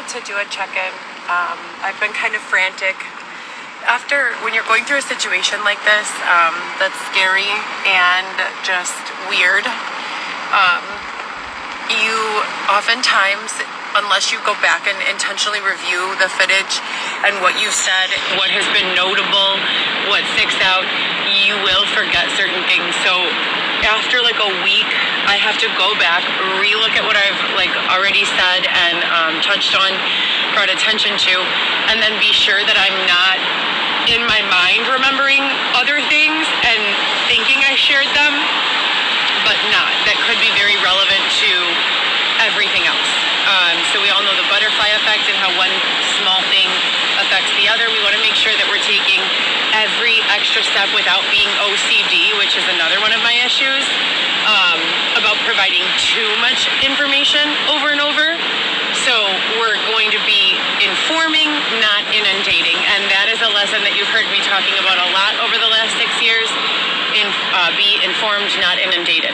to do a check-in. I've been kind of frantic. When you're going through a situation like this, that's scary and just weird, you oftentimes, unless you go back and intentionally review the footage and what you've said, what has been notable, what sticks out, you will forget certain things. So after like a week, I have to go back, relook at what I've already said and touched on, brought attention to, and then be sure that I'm not in my mind remembering other things and thinking I shared them, but not. That could be very relevant to everything else. So we all know the butterfly effect and how one small thing affects the other. We want to make sure that we're taking every extra step without being OCD, which is another one of my issues, about providing too much information over and over. So we're going to be informing, not inundating. And that is a lesson that you've heard me talking about a lot over the last 6 years. Be informed, not inundated.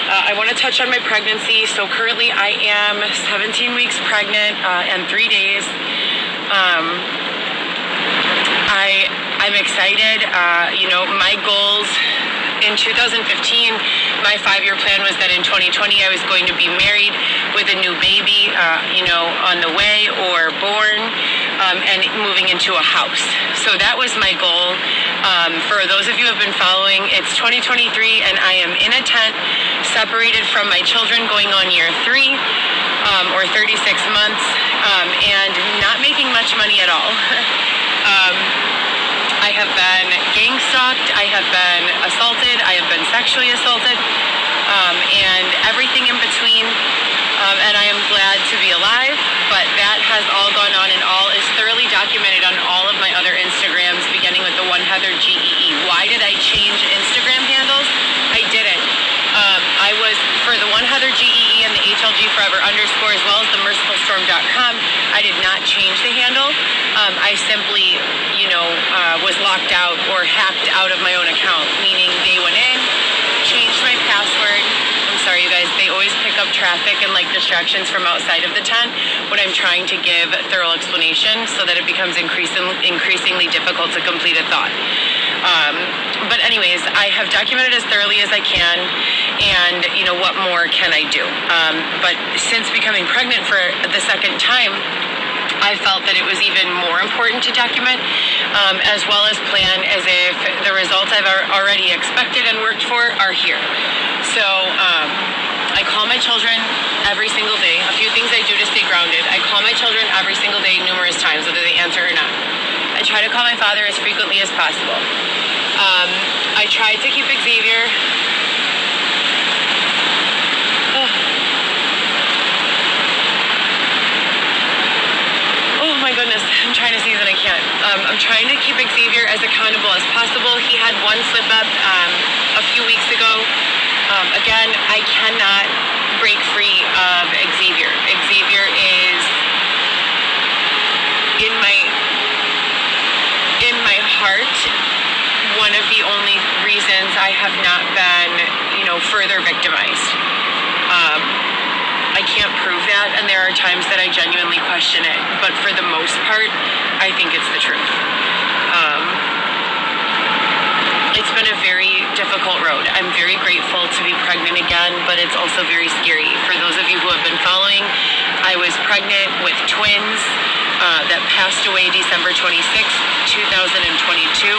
I want to touch on my pregnancy. So currently I am 17 weeks pregnant and 3 days. I'm excited. My goals in 2015, my 5-year plan was that in 2020 I was going to be married with a new baby, on the way or born, and moving into a house. So that was my goal. For those of you who have been following, it's 2023 and I am in a tent, separated from my children, going on year 3, or 36 months, and not making much money at all. I have been gang stalked, I have been assaulted, I have been sexually assaulted, and everything in between. And I am glad to be alive, but that has all gone on and all is thoroughly documented on all of my other Instagrams, beginning with the one Heather GEE. Why did I change Instagram handles? I didn't. I was for the one Heather GEE and the HLG Forever _ as well as the mercifulstorm.com. I did not change the handle. I simply, was locked out or hacked out of my own account, meaning they went in, changed my password. I'm sorry, you guys, they always pick up traffic and distractions from outside of the tent when I'm trying to give a thorough explanation so that it becomes increasingly difficult to complete a thought. But anyways, I have documented as thoroughly as I can, and what more can I do? But since becoming pregnant for the second time, I felt that it was even more important to document, as well as plan as if the results I've already expected and worked for are here. So I call my children every single day. A few things I do to stay grounded. I call my children every single day, numerous times, whether they answer or not. I try to call my father as frequently as possible. I tried to keep Xavier. Oh my goodness, I'm trying to see that I can't. I'm trying to keep Xavier as accountable as possible. He had one slip up a few weeks ago. Again, I cannot break free of Xavier. Xavier is in my heart one of the only reasons I have not been, further victimized. I can't prove that, and there are times that I genuinely question it, but for the most part, I think it's the truth. It's been a very difficult road. I'm very grateful to be pregnant again, but it's also very scary. For those of you who have been following, I was pregnant with twins that passed away December 26th, 2022.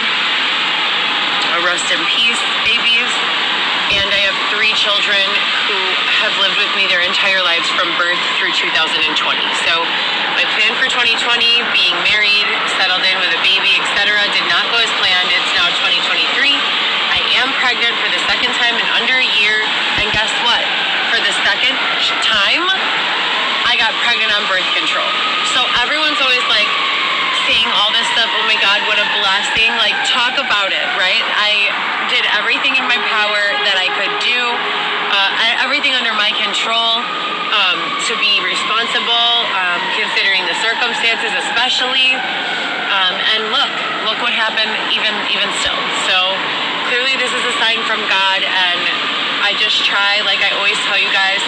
Rest in peace, babies. And I have 3 children who have lived with me their entire lives from birth through 2020. So my plan for 2020, being married, settled in with a baby, etc., did not go as planned. It's now 2023. I am pregnant for the second time in under a year. And guess what? For the second time, I got pregnant on birth control. So everyone's always saying all this stuff, oh my God, what a blessing. Talk about it, right? I did everything in my power that I could do, everything under my control, to be responsible, considering the circumstances especially, and look what happened even still. So clearly this is a sign from God, and I just try, like I always tell you guys,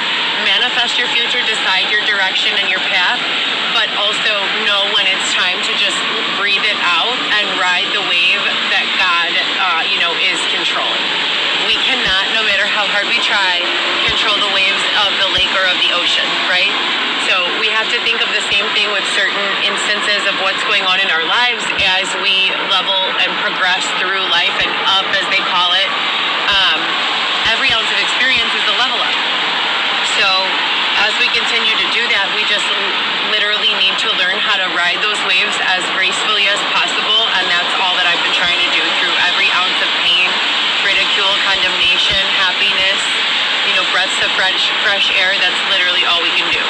manifest your future, decide your direction and your path, but also have to think of the same thing with certain instances of what's going on in our lives as we level and progress through life and up, as they call it. Every ounce of experience is a level up. So as we continue to do that, we just literally need to learn how to ride those waves as gracefully as possible, and that's all that I've been trying to do through every ounce of pain, ridicule, condemnation, happiness, breaths of fresh air. That's literally all we can do.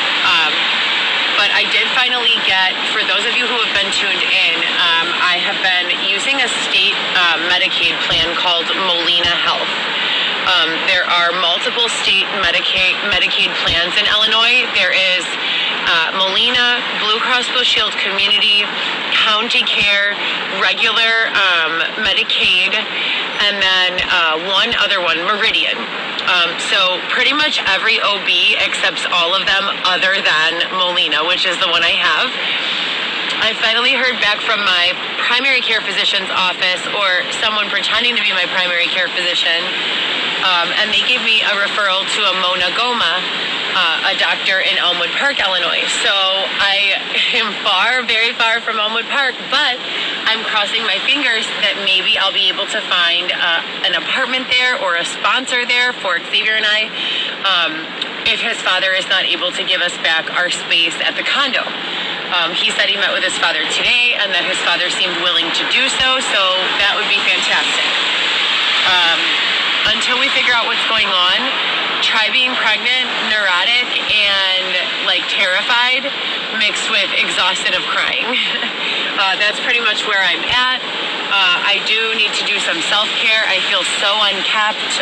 But I did finally get, for those of you who have been tuned in, I have been using a state Medicaid plan called Molina Health. There are multiple state Medicaid plans in Illinois. There is Molina, Blue Cross Blue Shield Community, County Care, regular Medicaid, and then one other one, Meridian. So pretty much every OB accepts all of them other than Molina, which is the one I have. I finally heard back from my primary care physician's office, or someone pretending to be my primary care physician, and they gave me a referral to a Mona Goma, a doctor in Elmwood Park, Illinois. So I am very far from Elmwood Park, but I'm crossing my fingers that maybe I'll be able to find an apartment there or a sponsor there for Xavier and I, if his father is not able to give us back our space at the condo. He said he met with his father today and that his father seemed willing to do so, so that would be fantastic. Until we figure out what's going on, try being pregnant, neurotic, and terrified, mixed with exhausted of crying. That's pretty much where I'm at. I do need to do some self-care. I feel so unkept.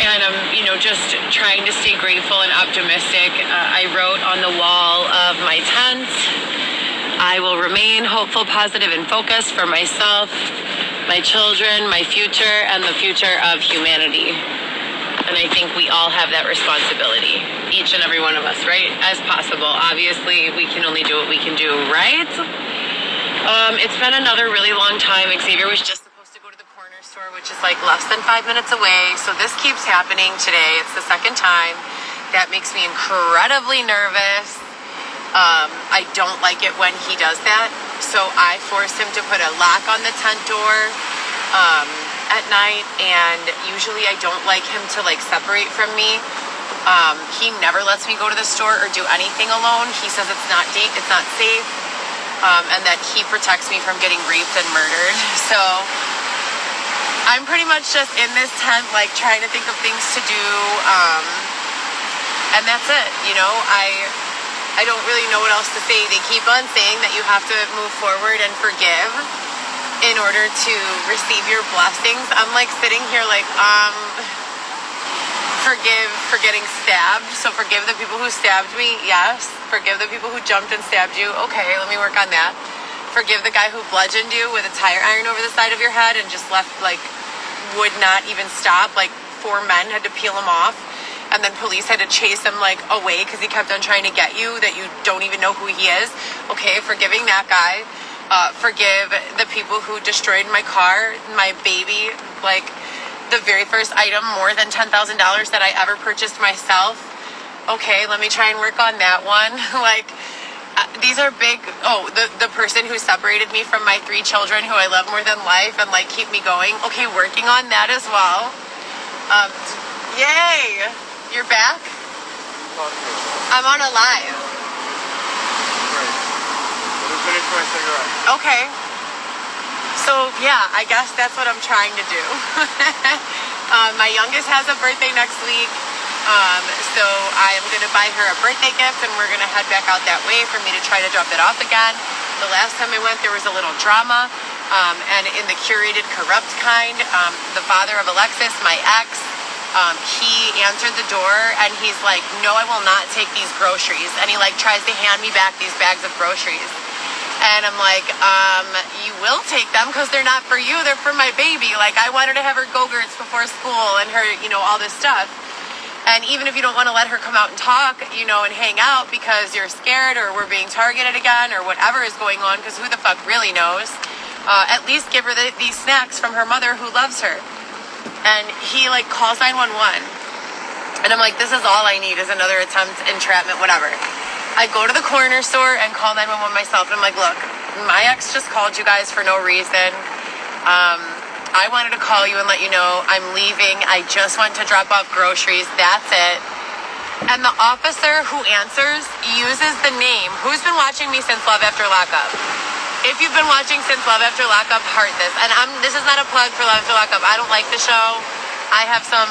And I'm, just trying to stay grateful and optimistic. I wrote on the wall of my tent, I will remain hopeful, positive, and focused for myself, my children, my future, and the future of humanity. And I think we all have that responsibility, each and every one of us, right? As possible. Obviously, we can only do what we can do, right? It's been another really long time. Xavier was just supposed to go to the corner store, which is less than 5 minutes away. So this keeps happening today. It's the second time. That makes me incredibly nervous. I don't like it when he does that. So I force him to put a lock on the tent door at night, and usually I don't like him to separate from me. He never lets me go to the store or do anything alone. He says it's not safe, and that he protects me from getting raped and murdered. So I'm pretty much just in this tent trying to think of things to do, and that's it. I don't really know what else to say. They keep on saying that you have to move forward and forgive in order to receive your blessings. I'm sitting here forgive for getting stabbed. So forgive the people who stabbed me. Yes. Forgive the people who jumped and stabbed you. Okay, let me work on that. Forgive the guy who bludgeoned you with a tire iron over the side of your head and just left would not even stop. 4 men had to peel him off. And then police had to chase him away because he kept on trying to get you, that you don't even know who he is. Okay, forgiving that guy. Forgive the people who destroyed my car, my baby, the very first item more than $10,000 that I ever purchased myself. Okay, let me try and work on that one. These are big. Oh, the person who separated me from my 3 children who I love more than life and keep me going. Okay, working on that as well. Yay! You're back? I'm on a live. Great. Let me finish my cigarette. Okay. So, yeah, I guess that's what I'm trying to do. My youngest has a birthday next week. So I am going to buy her a birthday gift, and we're going to head back out that way for me to try to drop it off again. The last time I went, there was a little drama. And in the curated corrupt kind, the father of Alexis, my ex, he answered the door and he's like, no, I will not take these groceries. And he tries to hand me back these bags of groceries. And I'm like, you will take them because they're not for you. They're for my baby. I wanted to have her Go-Gurts before school and her, all this stuff. And even if you don't want to let her come out and talk, and hang out because you're scared or we're being targeted again or whatever is going on, because who the fuck really knows, at least give her these snacks from her mother who loves her. And he calls 911 And I'm like, this is all I need is another attempt, entrapment, whatever. I go to the corner store and call 911 myself. And I'm like, look, my ex just called you guys for no reason. I wanted to call you and let you know I'm leaving. I just went to drop off groceries. That's it. And the officer who answers uses the name. Who's been watching me since Love After Lockup? If you've been watching since Love After Lockup, heart this. And this is not a plug for Love After Lockup. I don't like the show. I have some,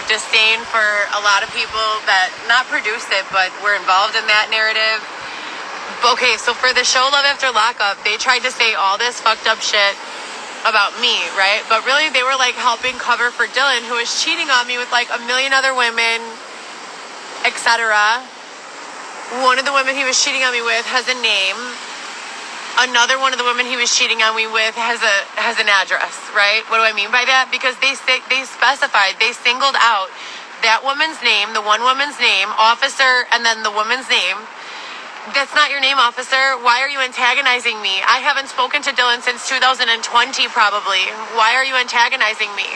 disdain for a lot of people that not produced it, but were involved in that narrative. Okay, so for the show Love After Lockup, they tried to say all this fucked up shit about me, right? But really, they were like helping cover for Dylan, who was cheating on me with like a million other women, etc. One of the women he was cheating on me with has a name. Another one of the women he was cheating on me with has an address, right? What do I mean by that? Because they specified, they singled out that woman's name, the one woman's name, officer, and then the woman's name. That's not your name, officer. Why are you antagonizing me? I haven't spoken to Dylan since 2020 probably. Why are you antagonizing me?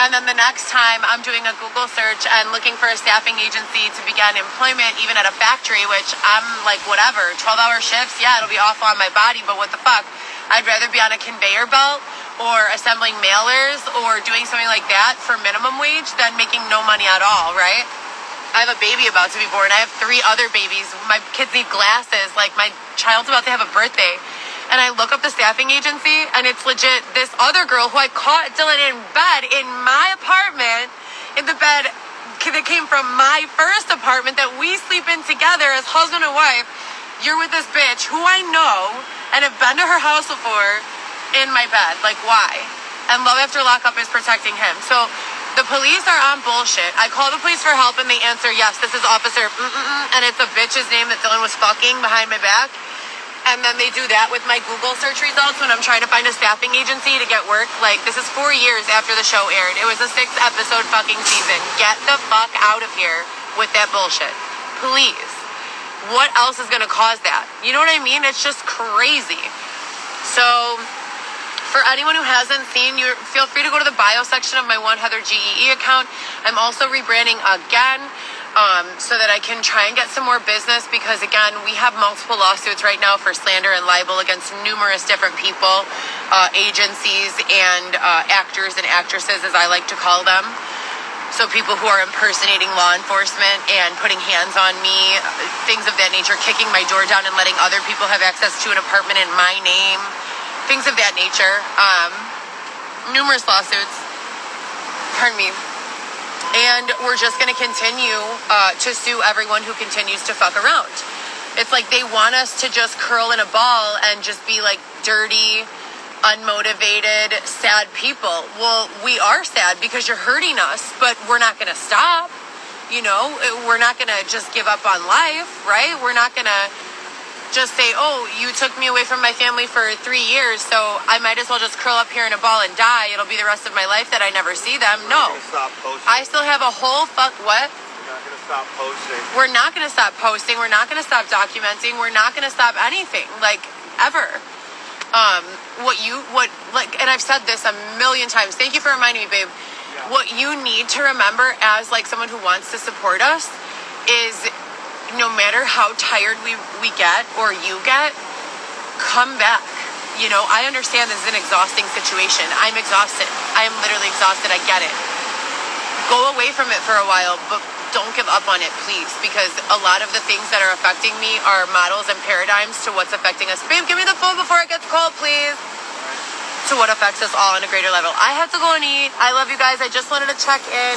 And then the next time I'm doing a Google search and looking for a staffing agency to begin employment, even at a factory, which I'm like, whatever, 12-hour shifts, yeah, it'll be awful on my body, but what the fuck? I'd rather be on a conveyor belt or assembling mailers or doing something like that for minimum wage than making no money at all, right? I have a baby about to be born. I have 3 other babies. My kids need glasses. Like, my child's about to have a birthday. And I look up the staffing agency, and it's legit this other girl who I caught Dylan in bed in my apartment, in the bed that came from my first apartment that we sleep in together as husband and wife. You're with this bitch who I know and have been to her house before in my bed. Like, why? And Love After Lockup is protecting him. So the police are on bullshit. I call the police for help, and they answer, yes, this is Officer and it's a bitch's name that Dylan was fucking behind my back. And then they do that with my Google search results when I'm trying to find a staffing agency to get work. Like, this is 4 years after the show aired. It was a 6-episode fucking season. Get the fuck out of here with that bullshit. Please. What else is going to cause that? You know what I mean? It's just crazy. So, for anyone who hasn't seen, you feel free to go to the bio section of my One Heather GEE account. I'm also rebranding again. So that I can try and get some more business, because again, we have multiple lawsuits right now for slander and libel against numerous different people, agencies, and actors and actresses, as I like to call them. So people who are impersonating law enforcement and putting hands on me, things of that nature, kicking my door down and letting other people have access to an apartment in my name, things of that nature. Numerous lawsuits. Pardon me. And we're just going to continue to sue everyone who continues to fuck around. It's like they want us to just curl in a ball and just be like dirty, unmotivated, sad people. Well, we are sad because you're hurting us, but we're not going to stop. We're not going to just give up on life, right? We're not going to just say, oh, you took me away from my family for 3 years, so I might as well just curl up here in a ball and die. It'll be the rest of my life that I never see them. No. I still have a whole what? We're not going to stop posting. We're not going to stop posting. We're not going to stop documenting. We're not going to stop anything, like, ever. And I've said this a million times. Thank you for reminding me, babe. Yeah. What you need to remember as, like, someone who wants to support us is, no matter how tired we get or you get, come back. I understand this is an exhausting situation. I'm exhausted. I am literally exhausted. I get it. Go away from it for a while, but don't give up on it, please, because a lot of the things that are affecting me are models and paradigms to what's affecting us. Babe, give me the phone before it gets cold, please. To what affects us all on a greater level. I have to go and eat. I love you guys. I just wanted to check in.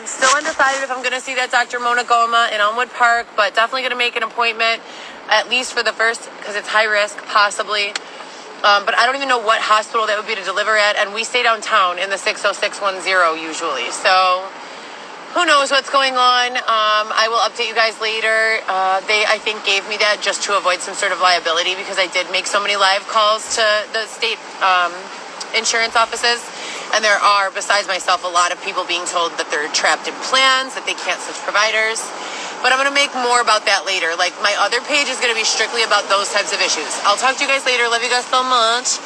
Still undecided if I'm going to see that Dr. Mona Goma in Elmwood Park, but definitely going to make an appointment, at least for the first, because it's high risk, possibly. But I don't even know what hospital that would be to deliver at, and we stay downtown in the 60610 usually. So who knows what's going on. I will update you guys later. They, I think, gave me that just to avoid some sort of liability, because I did make so many live calls to the state insurance offices. And there are, besides myself, a lot of people being told that they're trapped in plans, that they can't switch providers. But I'm going to make more about that later. Like, my other page is going to be strictly about those types of issues. I'll talk to you guys later. Love you guys so much.